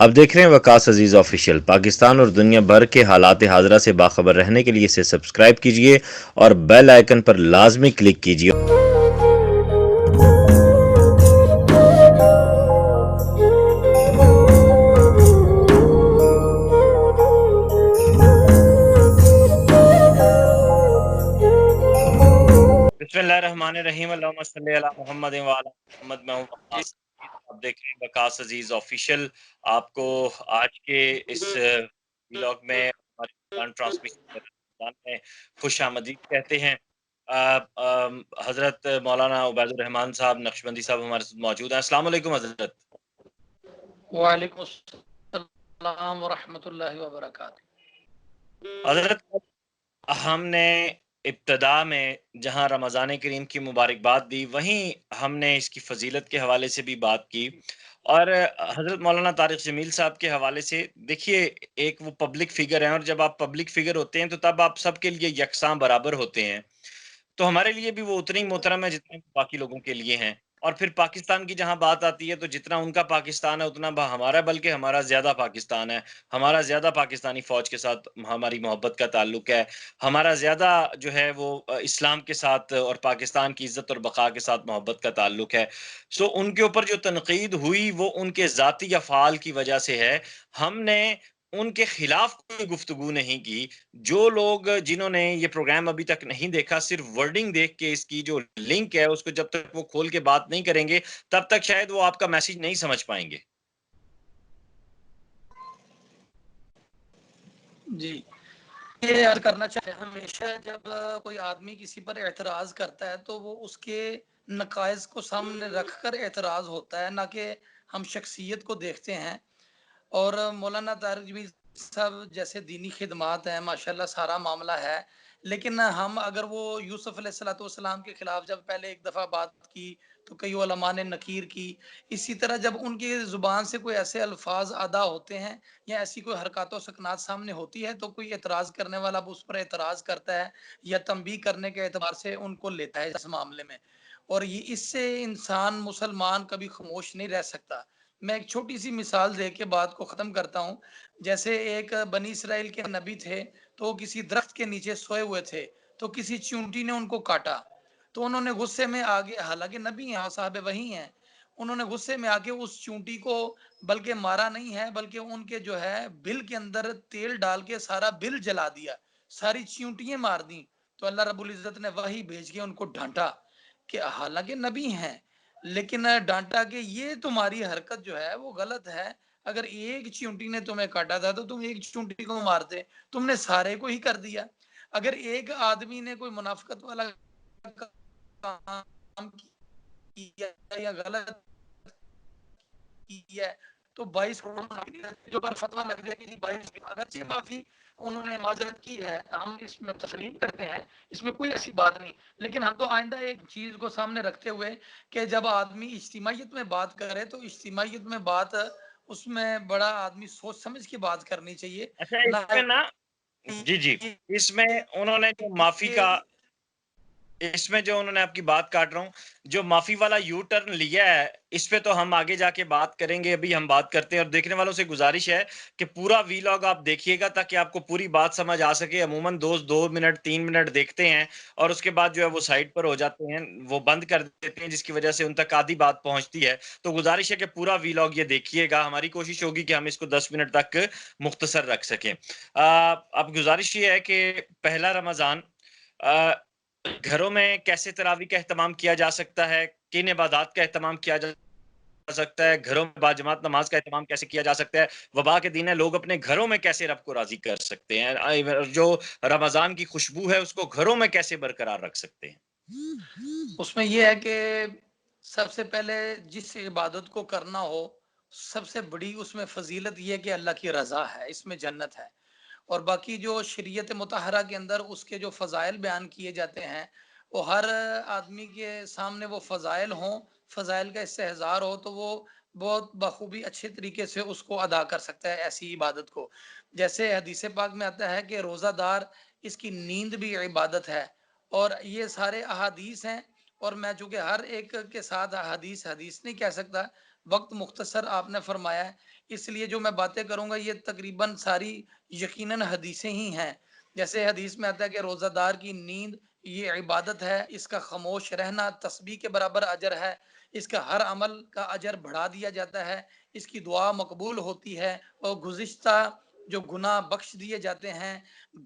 اب دیکھ رہے ہیں وقاص عزیز آفیشیل۔ پاکستان اور دنیا بھر کے حالات حاضرہ سے باخبر رہنے کے لیے اسے سبسکرائب کیجئے اور بیل آئیکن پر لازمی کلک کیجئے۔ بسم اللہ الرحمن الرحیم، اللہم صلی علی محمد وعلی محمد۔ میں ہوں وقاص، آپ دیکھ رہے ہیں وقاص عزیز آفیشیل۔ آپ کو آج کے اس ولاگ میں ہماری ٹرانسمیشن میں خوش آمدید کہتے ہیں۔ حضرت مولانا عبید الرحمان صاحب نقشبندی صاحب ہمارے ساتھ موجود ہیں۔ السلام علیکم حضرت۔ وعلیکم السلام ورحمۃ اللہ وبرکاتہ۔ حضرت ہم نے ابتدا میں جہاں رمضان کریم کی مبارکباد دی، وہیں ہم نے اس کی فضیلت کے حوالے سے بھی بات کی، اور حضرت مولانا طارق جمیل صاحب کے حوالے سے دیکھیے، ایک وہ پبلک فگر ہیں، اور جب آپ پبلک فگر ہوتے ہیں تو تب آپ سب کے لیے یکساں برابر ہوتے ہیں، تو ہمارے لیے بھی وہ اتنے ہی محترم ہے جتنے باقی لوگوں کے لیے ہیں۔ اور پھر پاکستان کی جہاں بات آتی ہے تو جتنا ان کا پاکستان ہے اتنا ہمارا، بلکہ ہمارا زیادہ پاکستان ہے، ہمارا زیادہ پاکستانی فوج کے ساتھ ہماری محبت کا تعلق ہے، ہمارا زیادہ جو ہے وہ اسلام کے ساتھ اور پاکستان کی عزت اور بقا کے ساتھ محبت کا تعلق ہے۔ سو ان کے اوپر جو تنقید ہوئی وہ ان کے ذاتی افعال کی وجہ سے ہے۔ ہم نے ان کے خلاف کوئی گفتگو نہیں کی۔ جو لوگ جنہوں نے یہ پروگرام ابھی تک نہیں دیکھا، صرف ورڈنگ دیکھ کے اس کی جو لنک ہے اس کو جب تک وہ کھول کے بات نہیں کریں گے تب تک شاید وہ آپ کا میسج نہیں سمجھ پائیں گے۔ جی، یہ عرض کرنا چاہتے ہیں، ہمیشہ جب کوئی آدمی کسی پر اعتراض کرتا ہے تو وہ اس کے نقائص کو سامنے رکھ کر اعتراض ہوتا ہے، نہ کہ ہم شخصیت کو دیکھتے ہیں۔ اور مولانا طارق جمیل صاحب جیسے دینی خدمات ہیں، ماشاءاللہ سارا معاملہ ہے، لیکن ہم اگر وہ یوسف علیہ السلام کے خلاف جب پہلے ایک دفعہ بات کی تو کئی علماء نے نکیر کی، اسی طرح جب ان کی زبان سے کوئی ایسے الفاظ ادا ہوتے ہیں یا ایسی کوئی حرکات و سکنات سامنے ہوتی ہے تو کوئی اعتراض کرنے والا اس پر اعتراض کرتا ہے یا تنبیہ کرنے کے اعتبار سے ان کو لیتا ہے اس معاملے میں، اور یہ اس سے انسان مسلمان کبھی خاموش نہیں رہ سکتا۔ میں ایک چھوٹی سی مثال دے کے بات کو ختم کرتا ہوں۔ جیسے ایک بنی اسرائیل کے نبی تھے، تو وہ کسی درخت کے نیچے سوئے ہوئے تھے، تو کسی چونٹی نے ان کو کاٹا، تو انہوں نے غصے میں آگے، حالانکہ نبی ہیں، صاحب وحی ہیں، انہوں نے غصے میں آ کے اس چونٹی کو بلکہ مارا نہیں ہے، بلکہ ان کے جو ہے بل کے اندر تیل ڈال کے سارا بل جلا دیا، ساری چونٹیاں مار دیں۔ تو اللہ رب العزت نے وحی بھیج کے ان کو ڈانٹا کہ حالانکہ نبی ہیں، لیکن ڈانٹا کہ یہ تمہاری حرکت جو ہے وہ غلط ہے، اگر ایک چونٹی نے تمہیں کاٹا تھا تو تم ایک چونٹی کو مارتے، تم نے سارے کو ہی کر دیا۔ اگر ایک آدمی نے کوئی منافقت والا کام کیا یا غلط کیا ہے تو 22 جو پر فتویٰ لگ جائے کہ 22، اگرچہ معافی انہوں نے معذرت کی ہے، ہم اس میں تسلیم کرتے ہیں، اس میں کوئی ایسی بات نہیں، لیکن ہم تو آئندہ ایک چیز کو سامنے رکھتے ہوئے کہ جب آدمی اجتماعیت میں بات کرے تو اجتماعیت میں بات اس میں بڑا آدمی سوچ سمجھ کے بات کرنی چاہیے۔ اچھا، اس میں نا، جی اس میں انہوں نے جو معافی کا، اس میں جو انہوں نے آپ کی بات کاٹ رہا ہوں، جو معافی والا یو ٹرن لیا ہے، اس پہ تو ہم آگے جا کے بات کریں گے، ابھی ہم بات کرتے ہیں۔ اور دیکھنے والوں سے گزارش ہے کہ پورا ویلاگ آپ دیکھیے گا تاکہ آپ کو پوری بات سمجھ آ سکے۔ عموماً دوست 2 منٹ 3 منٹ دیکھتے ہیں اور اس کے بعد جو ہے وہ سائٹ پر ہو جاتے ہیں، وہ بند کر دیتے ہیں، جس کی وجہ سے ان تک آدھی بات پہنچتی ہے۔ تو گزارش ہے کہ پورا ویلاگ یہ دیکھیے گا، ہماری کوشش ہوگی کہ ہم اس کو 10 منٹ تک مختصر رکھ سکیں۔ اب گزارش یہ ہے کہ پہلا رمضان، گھروں میں کیسے تراویح کا اہتمام کیا جا سکتا ہے، کن عبادات کا اہتمام کیا جا سکتا ہے، گھروں میں باجماعت نماز کا اہتمام کیسے کیا جا سکتا ہے، وبا کے دن ہے، لوگ اپنے گھروں میں کیسے رب کو راضی کر سکتے ہیں، جو رمضان کی خوشبو ہے اس کو گھروں میں کیسے برقرار رکھ سکتے ہیں۔ اس میں یہ ہے کہ سب سے پہلے جس عبادت کو کرنا ہو، سب سے بڑی اس میں فضیلت یہ کہ اللہ کی رضا ہے، اس میں جنت ہے، اور باقی جو شریعت مطہرہ کے اندر اس کے جو فضائل بیان کیے جاتے ہیں وہ ہر آدمی کے سامنے وہ فضائل ہوں، فضائل کا استحضار ہو تو وہ بہت بخوبی اچھے طریقے سے اس کو ادا کر سکتا ہے ایسی عبادت کو۔ جیسے حدیث پاک میں آتا ہے کہ روزہ دار اس کی نیند بھی عبادت ہے، اور یہ سارے احادیث ہیں، اور میں چونکہ ہر ایک کے ساتھ حدیث نہیں کہہ سکتا، وقت مختصر آپ نے فرمایا ہے، اس لیے جو میں باتیں کروں گا یہ تقریباً ساری یقیناً حدیثیں ہی ہیں۔ جیسے حدیث میں آتا ہے کہ روزہ دار کی نیند یہ عبادت ہے، اس کا خاموش رہنا تسبیح کے برابر اجر ہے، اس کا ہر عمل کا اجر بڑھا دیا جاتا ہے، اس کی دعا مقبول ہوتی ہے اور گزشتہ جو گناہ بخش دیے جاتے ہیں۔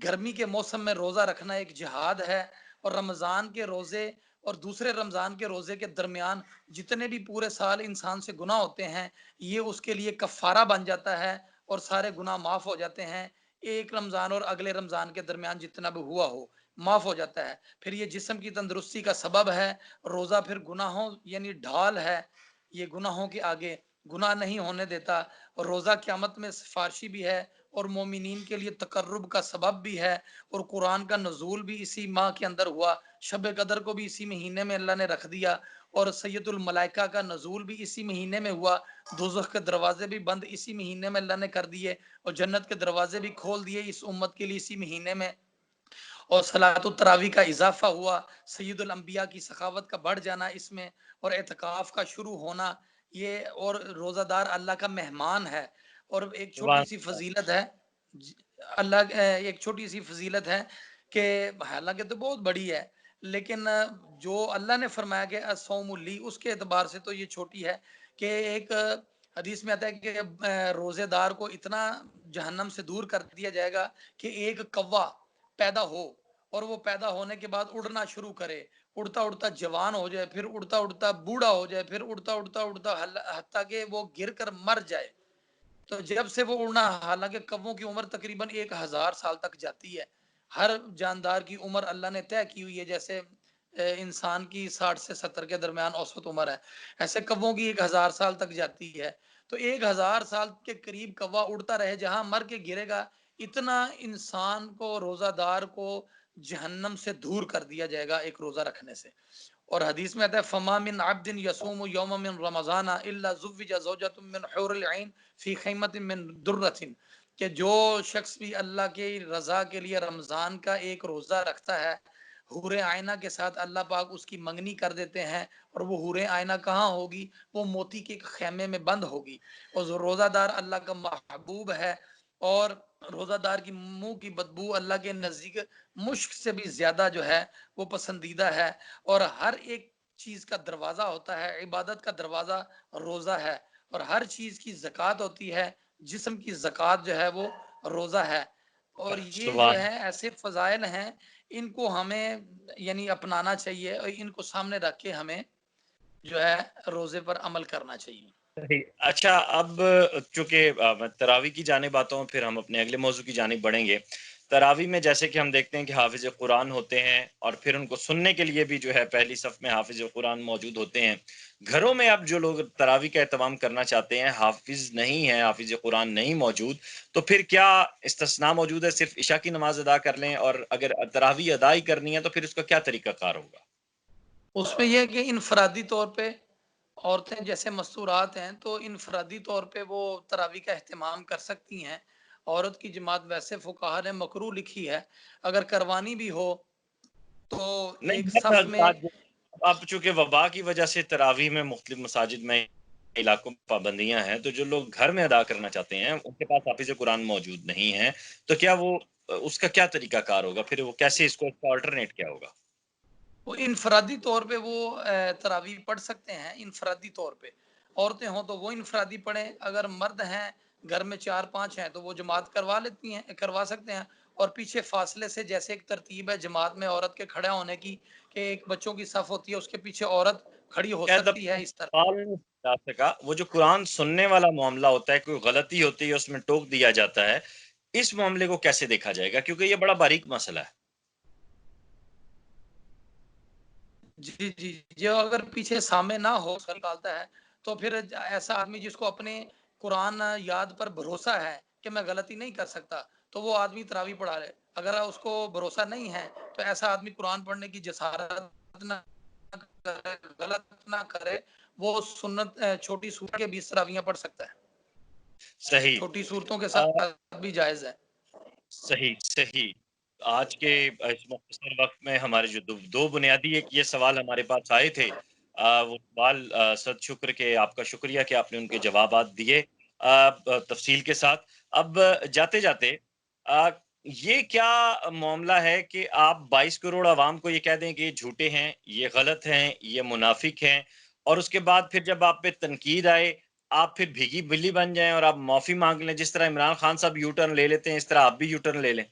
گرمی کے موسم میں روزہ رکھنا ایک جہاد ہے، اور رمضان کے روزے اور دوسرے رمضان کے روزے کے درمیان جتنے بھی پورے سال انسان سے گناہ ہوتے ہیں یہ اس کے لیے کفارہ بن جاتا ہے اور سارے گناہ معاف ہو جاتے ہیں۔ ایک رمضان اور اگلے رمضان کے درمیان جتنا بھی ہوا ہو معاف ہو جاتا ہے۔ پھر یہ جسم کی تندرستی کا سبب ہے۔ روزہ پھر گناہوں یعنی ڈھال ہے، یہ گناہوں کے آگے گناہ نہیں ہونے دیتا، اور روزہ قیامت میں سفارشی بھی ہے اور مومنین کے لیے تقرب کا سبب بھی ہے، اور قرآن کا نزول بھی اسی ماہ کے اندر ہوا، شب قدر کو بھی اسی مہینے میں اللہ نے رکھ دیا، اور سید الملائکہ کا نزول بھی اسی مہینے میں ہوا، دوزخ کے دروازے بھی بند اسی مہینے میں اللہ نے کر دیے، اور جنت کے دروازے بھی کھول دیے اس امت کے لیے اسی مہینے میں، اور صلاۃ التراوی کا اضافہ ہوا، سید الانبیاء کی سخاوت کا بڑھ جانا اس میں، اور اعتکاف کا شروع ہونا یہ، اور روزہ دار اللہ کا مہمان ہے۔ اور ایک چھوٹی سبحان سی فضیلت ہے، اللہ ایک چھوٹی سی فضیلت ہے کہ حالانکہ تو بہت بڑی ہے، لیکن جو اللہ نے فرمایا کہ الصوم لی، اس کے اعتبار سے تو یہ چھوٹی ہے کہ ایک حدیث میں آتا ہے کہ روزے دار کو اتنا جہنم سے دور کر دیا جائے گا کہ ایک کوا پیدا ہو، اور وہ پیدا ہونے کے بعد اڑنا شروع کرے، اڑتا اڑتا جوان ہو جائے، پھر اڑتا اڑتا بوڑھا ہو جائے، پھر اڑتا اڑتا اڑتا حتیٰ کہ وہ گر کر مر جائے۔ تو جب سے وہ اڑنا، حالانکہ کبوں کی عمر تقریباً 1000 سال تک جاتی ہے، ہر جاندار کی عمر اللہ نے طے کی ہوئی ہے، جیسے انسان کی 60 سے 70 کے درمیان اوسط عمر ہے، ایسے کبوں کی 1000 سال تک جاتی ہے۔ تو 1000 سال کے قریب کوا اڑتا رہے، جہاں مر کے گرے گا اتنا انسان کو، روزہ دار کو جہنم سے دور کر دیا جائے گا ایک روزہ رکھنے سے۔ اور حدیث میں آتا ہے فما من عبد یصوم یوم من رمضان الا زوج زوجۃ من حور العین فی خیمۃ من درۃ، کہ جو شخص بھی اللہ کی رضا کے لیے رمضان کا ایک روزہ رکھتا ہے، حور آئینہ کے ساتھ اللہ پاک اس کی منگنی کر دیتے ہیں، اور وہ حور آئینہ کہاں ہوگی؟ وہ موتی کے خیمے میں بند ہوگی۔ اور روزہ دار اللہ کا محبوب ہے، اور روزہ دار کی منہ کی بدبو اللہ کے نزدیک مشک سے بھی زیادہ جو ہے وہ پسندیدہ ہے، اور ہر ایک چیز کا دروازہ ہوتا ہے، عبادت کا دروازہ روزہ ہے، اور ہر چیز کی زکوٰۃ ہوتی ہے، جسم کی زکوٰۃ جو ہے وہ روزہ ہے۔ اور یہ جو سبحان ہے ایسے فضائل ہیں، ان کو ہمیں یعنی اپنانا چاہیے، اور ان کو سامنے رکھ کے ہمیں جو ہے روزے پر عمل کرنا چاہیے۔ صحیح۔ اچھا، اب چونکہ میں تراویح کی جانب آتا ہوں، پھر ہم اپنے اگلے موضوع کی جانب بڑھیں گے۔ تراویح میں جیسے کہ ہم دیکھتے ہیں کہ حافظ قرآن ہوتے ہیں، اور پھر ان کو سننے کے لیے بھی جو ہے پہلی صف میں حافظ قرآن موجود ہوتے ہیں۔ گھروں میں اب جو لوگ تراویح کا اہتمام کرنا چاہتے ہیں، حافظ نہیں ہے، حافظ قرآن نہیں موجود، تو پھر کیا استثناء موجود ہے؟ صرف عشاء کی نماز ادا کر لیں، اور اگر تراویح ادا ہی کرنی ہے تو پھر اس کا کیا طریقہ کار ہوگا؟ اس میں یہ ہے کہ انفرادی طور پہ عورتیں جیسے مستورات ہیں تو انفرادی طور پہ وہ تراویح کا اہتمام کر سکتی ہیں۔ عورت کی جماعت ویسے فقہا نے مکروہ لکھی ہے، اگر کروانی بھی ہو تو ایک نہیں، صف میں۔ اب چونکہ وبا کی وجہ سے تراویح میں مختلف مساجد میں علاقوں میں پابندیاں ہیں، تو جو لوگ گھر میں ادا کرنا چاہتے ہیں ان کے پاس حافظ قرآن موجود نہیں ہے، تو کیا وہ اس کا کیا طریقہ کار ہوگا؟ پھر وہ کیسے اس کا آلٹرنیٹ کیا ہوگا؟ وہ انفرادی طور پہ وہ تراویح پڑھ سکتے ہیں، انفرادی طور پہ عورتیں ہوں تو وہ انفرادی پڑھیں، اگر مرد ہیں گھر میں 4 5 ہیں تو وہ جماعت کروا لیتی ہیں، کروا سکتے ہیں، اور پیچھے فاصلے سے جیسے ایک ترتیب ہے جماعت میں عورت کے کھڑے ہونے کی کہ ایک بچوں کی صف ہوتی ہے اس کے پیچھے عورت کھڑی ہو شاید اب سکتی ہے اس طرح۔ سوال نہیں جا سکا، وہ جو قرآن سننے والا معاملہ ہوتا ہے، کوئی غلطی ہوتی ہے اس میں ٹوک دیا جاتا ہے، اس معاملے کو کیسے دیکھا جائے گا؟ کیونکہ یہ بڑا باریک مسئلہ ہے۔ جی جی، جو اگر پیچھے سامنے نہ ہو نکالتا ہے تو پھر ایسا آدمی جس کو اپنے قرآن یاد پر بھروسہ ہے کہ میں غلطی نہیں کر سکتا تو وہ آدمی تراویح پڑھا لے، اگر اس کو بھروسہ نہیں ہے تو ایسا آدمی قرآن پڑھنے کی جسارت نہ کرے، غلط نہ کرے، وہ سنت چھوٹی سورت کے 20 تراویحاں پڑھ سکتا ہے، صحیح۔ چھوٹی صورتوں کے ساتھ بھی جائز ہے۔ صحیح صحیح۔ آج کے اس مختصر وقت میں ہمارے جو دو بنیادی ایک یہ سوال ہمارے پاس آئے تھے، وہ سوال صد شکر کہ آپ کا شکریہ کہ آپ نے ان کے جوابات دیے تفصیل کے ساتھ۔ اب جاتے جاتے یہ کیا معاملہ ہے کہ آپ 22 کروڑ عوام کو یہ کہہ دیں کہ یہ جھوٹے ہیں، یہ غلط ہیں، یہ منافق ہیں، اور اس کے بعد پھر جب آپ پہ تنقید آئے آپ پھر بھیگی بلی بن جائیں اور آپ معافی مانگ لیں، جس طرح عمران خان صاحب یو ٹرن لے لیتے ہیں اس طرح آپ بھی یو ٹرن لے لیں؟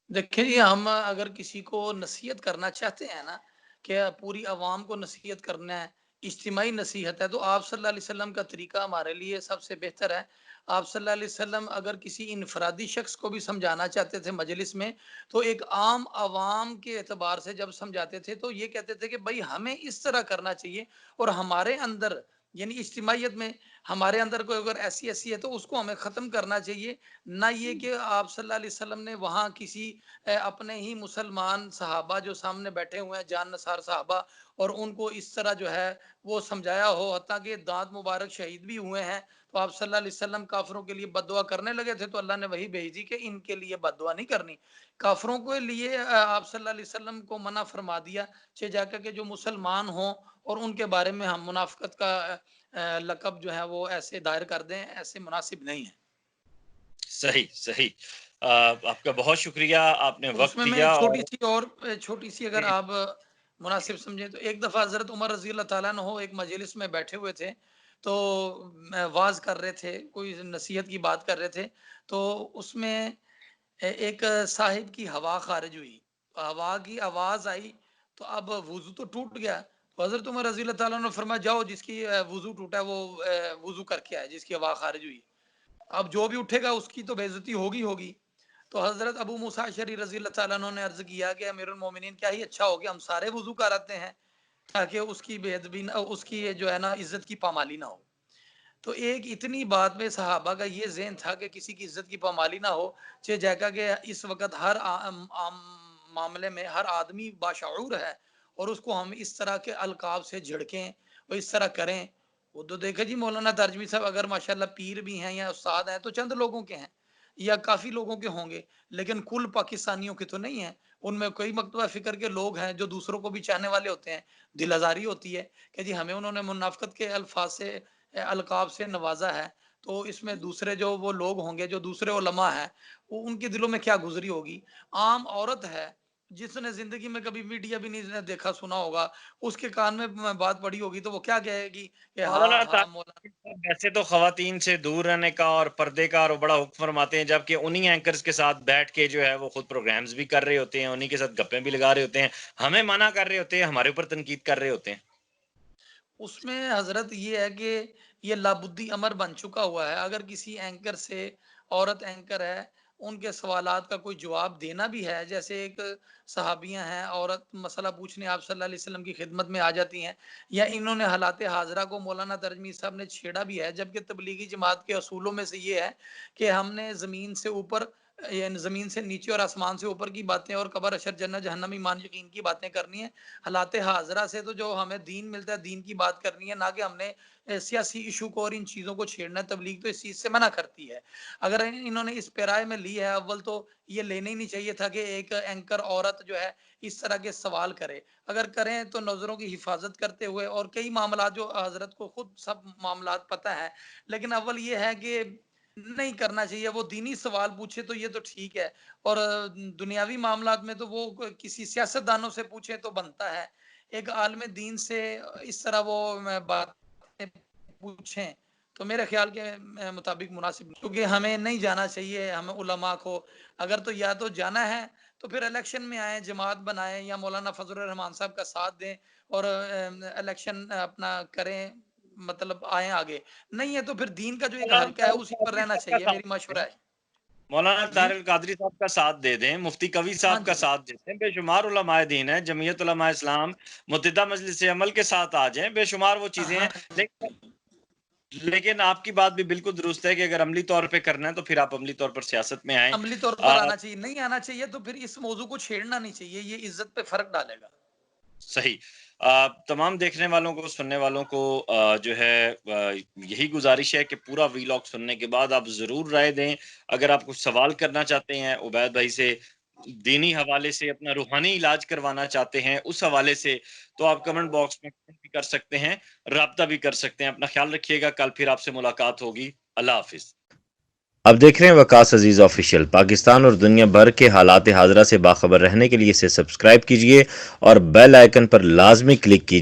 دیکھیں جی، ہم اگر کسی کو نصیحت کرنا چاہتے ہیں نا کہ پوری عوام کو نصیحت کرنا ہے، اجتماعی نصیحت ہے، تو آپ صلی اللہ علیہ وسلم کا طریقہ ہمارے لیے سب سے بہتر ہے۔ آپ صلی اللہ علیہ وسلم اگر کسی انفرادی شخص کو بھی سمجھانا چاہتے تھے مجلس میں، تو ایک عام عوام کے اعتبار سے جب سمجھاتے تھے تو یہ کہتے تھے کہ بھائی ہمیں اس طرح کرنا چاہیے، اور ہمارے اندر یعنی اجتماعیت میں ہمارے اندر کوئی اگر ایسی ہے تو اس کو ہمیں ختم کرنا چاہیے۔ نہ یہ کہ آپ صلی اللہ علیہ وسلم نے وہاں کسی اپنے ہی مسلمان صحابہ جو سامنے بیٹھے ہوئے ہیں جان نثار صحابہ، اور ان کو اس طرح جو ہے وہ سمجھایا ہو، حتیٰ کہ دانت مبارک شہید بھی ہوئے ہیں، تو آپ صلی اللہ علیہ وسلم کافروں کے لیے بد دعا کرنے لگے تھے، تو اللہ نے وہی بھیجی کہ ان کے لیے بد دعا نہیں کرنی۔ کافروں کے لیے آپ صلی اللہ علیہ وسلم کو منع فرما دیا کہ جا کر کے جو مسلمان ہوں اور ان کے بارے میں ہم منافقت کا لقب جو ہے وہ ایسے دائر کر دیں، ایسے مناسب نہیں ہے۔ صحیح صحیح، آپ کا بہت شکریہ، آپ نے اس وقت میں میں دیا ایک اور چھوٹی سی اگر آپ مناسب سمجھیں تو ایک دفعہ حضرت عمر رضی اللہ تعالیٰ عنہ ایک مجلس میں بیٹھے ہوئے تھے، تو واز کر رہے تھے، کوئی نصیحت کی بات کر رہے تھے، تو اس میں ایک صاحب کی ہوا خارج ہوئی، ہوا کی آواز آئی، تو اب وضو تو ٹوٹ گیا، تو حضرت عمر رضی اللہ تعالیٰ نے فرمایا جاؤ جس کی وضو ٹوٹا ہے وہ وضو کر کے آئے، جس کی ہوا خارج ہوئی، اب جو بھی اٹھے گا اس کی تو بے عزتی ہوگی۔ تو حضرت ابو موسیٰ اشعری رضی اللہ تعالیٰ عنہ نے عرض کیا کہ امیر المومنین کیا ہی اچھا ہو گیا ہم سارے وضو کراتے ہیں تاکہ اس کی بے ادبی نہ، اس کی جو ہے نا عزت کی پامالی نہ ہو۔ تو ایک اتنی بات میں صحابہ کا یہ ذہن تھا کہ کسی کی عزت کی پامالی نہ ہو، چہ جیکا کہ اس وقت ہر عام معاملے میں ہر آدمی باشعور ہے، اور اس کو ہم اس طرح کے القاب سے جھڑکیں اور اس طرح کریں۔ وہ تو دیکھیں جی مولانا ترجمی صاحب اگر ماشاءاللہ پیر بھی ہیں یا استاد ہیں تو چند لوگوں کے ہیں یا کافی لوگوں کے ہوں گے، لیکن کل پاکستانیوں کے تو نہیں ہیں۔ ان میں کئی مکتبہ فکر کے لوگ ہیں جو دوسروں کو بھی چاہنے والے ہوتے ہیں، دل آزاری ہوتی ہے کہ جی ہمیں انہوں نے منافقت کے الفاظ سے القاب سے نوازا ہے، تو اس میں دوسرے جو وہ لوگ ہوں گے جو دوسرے علماء ہیں، وہ ان کے دلوں میں کیا گزری ہوگی۔ عام عورت ہے جس نے زندگی میں کبھی میڈیا بھی نہیں دیکھا سنا ہوگا، اس کے کان میں بات پڑی ہوگی تو وہ کیا کہے گی کہ ہاں مولانا ہاں مولانا۔ طارق ویسے تو خواتین سے دور رہنے کا اور پردے کا اور بڑا حکم فرماتے ہیں، جبکہ انہی اینکرز کے ساتھ بیٹھ کے جو ہے وہ خود پروگرامز بھی کر رہے ہوتے ہیں، انہی کے ساتھ گپیں بھی لگا رہے ہوتے ہیں، ہمیں منع کر رہے ہوتے ہیں، ہمارے اوپر تنقید کر رہے ہوتے ہیں۔ اس میں حضرت یہ ہے کہ یہ لابدی امر بن چکا ہوا ہے، اگر کسی اینکر سے، عورت اینکر ہے، ان کے سوالات کا کوئی جواب دینا بھی ہے، جیسے ایک صحابیاں ہیں عورت مسئلہ پوچھنے آپ صلی اللہ علیہ وسلم کی خدمت میں آ جاتی ہیں، یا انہوں نے حالات حاضرہ کو مولانا ترجمی صاحب نے چھیڑا بھی ہے، جبکہ تبلیغی جماعت کے اصولوں میں سے یہ ہے کہ ہم نے زمین سے اوپر یعنی زمین سے نیچے اور آسمان سے اوپر کی باتیں اور قبر اشر جنت جہنم ایمان یقین کی باتیں کرنی ہے، حالات حاضرہ سے تو جو ہمیں دین ملتا ہے دین کی بات کرنی ہے، نہ کہ ہم نے سیاسی ایشو کو اور ان چیزوں کو چھیڑنا ہے۔ تبلیغ تو اس چیز سے منع کرتی ہے۔ اگر انہوں نے اس پیرائے میں لی ہے، اول تو یہ لینا ہی نہیں چاہیے تھا کہ ایک اینکر عورت جو ہے اس طرح کے سوال کرے، اگر کریں تو نظروں کی حفاظت کرتے ہوئے، اور کئی معاملات جو حضرت کو خود سب معاملات پتہ ہے، لیکن اول یہ ہے کہ نہیں کرنا چاہیے۔ وہ دینی سوال پوچھے تو یہ تو ٹھیک ہے، اور دنیاوی معاملات میں تو وہ کسی سیاست دانوں سے پوچھے تو بنتا ہے، ایک عالم دین سے اس طرح وہ باتیں پوچھیں تو میرے خیال کے مطابق مناسب نہیں، کیونکہ ہمیں نہیں جانا چاہیے، ہمیں علماء کو اگر تو یا تو جانا ہے تو پھر الیکشن میں آئیں، جماعت بنائیں یا مولانا فضل الرحمان صاحب کا ساتھ دیں اور الیکشن اپنا کریں، مطلب آئیں آگے، نہیں ہے تو پھر دین کا جو ایک مولانا حلقہ ہے طارق اسی پر قادری رہنا صاحب کا چاہیے، ساتھ میری دے مشورہ دیں، ہے۔ مولانا جی طارق القادری صاحب کا ساتھ دے دیں، مفتی قوی ہاں صاحب کا جی ساتھ دے دیں، بے شمار علماء دین ہیں، جمعیت علماء اسلام، متحدہ مجلس عمل کے ساتھ آ جائیں، بے شمار وہ چیزیں ہیں، ہاں لیکن آپ کی بات بھی بالکل درست ہے کہ اگر عملی طور پہ کرنا ہے تو پھر آپ عملی طور پر سیاست میں آئیں۔ عملی طور پر آنا چاہیے، نہیں آنا چاہیے تو پھر اس موضوع کو چھیڑنا نہیں چاہیے، یہ عزت پہ فرق ڈالے گا۔ صحیح۔ تمام دیکھنے والوں کو، سننے والوں کو جو ہے یہی گزارش ہے کہ پورا ویلاگ سننے کے بعد آپ ضرور رائے دیں۔ اگر آپ کچھ سوال کرنا چاہتے ہیں عبید بھائی سے، دینی حوالے سے اپنا روحانی علاج کروانا چاہتے ہیں اس حوالے سے، تو آپ کمنٹ باکس میں کمنٹ بھی کر سکتے ہیں، رابطہ بھی کر سکتے ہیں۔ اپنا خیال رکھیے گا، کل پھر آپ سے ملاقات ہوگی۔ اللہ حافظ۔ اب دیکھ رہے ہیں وقاص عزیز آفیشیل۔ پاکستان اور دنیا بھر کے حالات حاضرہ سے باخبر رہنے کے لیے اسے سبسکرائب کیجئے اور بیل آئیکن پر لازمی کلک کیجئے۔